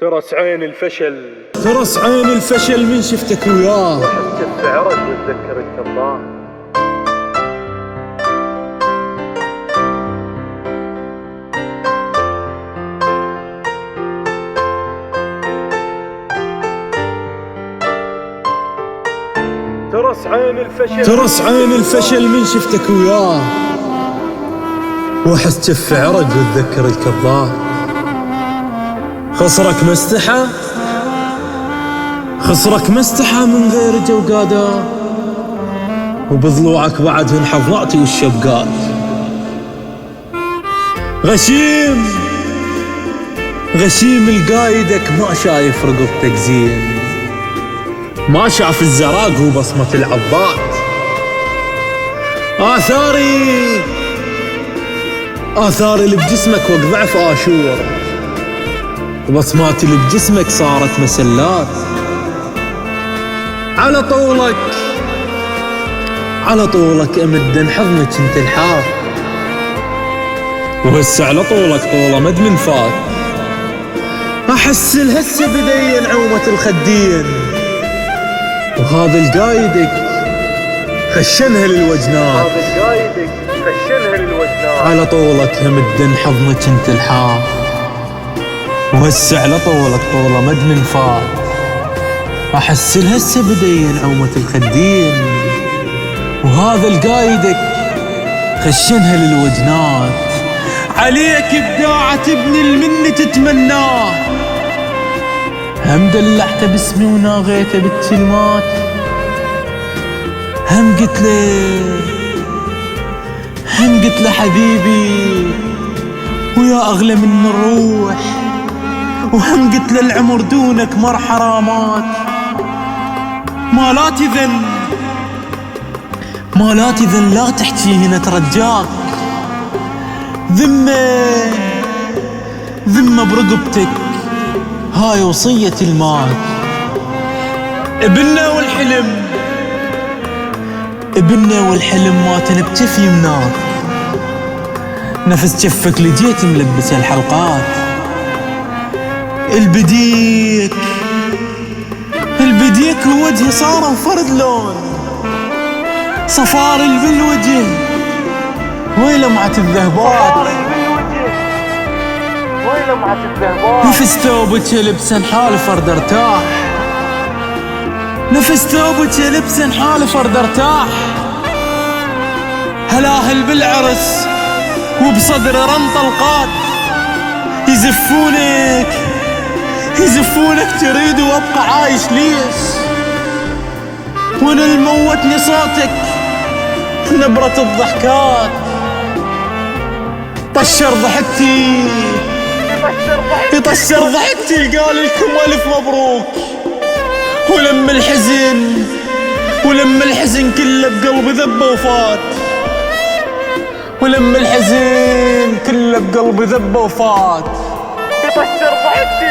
ترس عين الفشل، ترس عين الفشل من شفتك وياه، واحس كف عرج واتذكر الكرباء. ترس عين الفشل، ترس عين الفشل من شفتك وياه، واحس كف عرج واتذكر الكرباء. خصرك ما استحى، خصرك ما استحى من غير جوقاده، وبضلوعك بعدهن حظناتي والشبقات. غشيم غشيم القايدك ما شايف رقبتك زين، ما شاف الزراق وبصمة العضات. آثاري اللي بجسمك وقت ضعف آشور، وبصماتي اللي بجسمك صارت مسلات. على طولك امد حضنك انت الحار، وهسه على طولك طوله مد من فات. احس الهسه بدين عومة الخدين، وهذا القايدك خشنها للوجنات. على طولك همد حضنك انت الحار، وهسه على طولك طوله مد من فات. احس الهسه بدين عومة الخدين، وهذا القايدك خشنها للوجنات. عليك ابداع تبني المن تتمناه، هم دلعته باسمي وناغيته بالكلمات. هم قلت له حبيبي ويا اغلى من الروح، وهم قلت له العمر دونك مر حرامات. ما لا تذن لا تحكي هنا ترجاك، ذمة برقبتك هاي وصية المات. ابننا والحلم ما تنبتف يمناك، نفس جفك لجيت ملبس الحلقات. البديك ووجهي صار فرد لون، صفار بالوجه ولمعة الذهبات. نفس ثوبك لبسا حال فرد ارتاح، هلاهل بالعرس وبصدر رم طلقات. يزفونك تريد وابقى عايش ليش، وانا الموتني صوتك نبرة الضحكات. طشر ضحكتي قال لكم الف مبروك، ولم الحزن كله بقلبي ذبه وفات. يطشر ضحكتي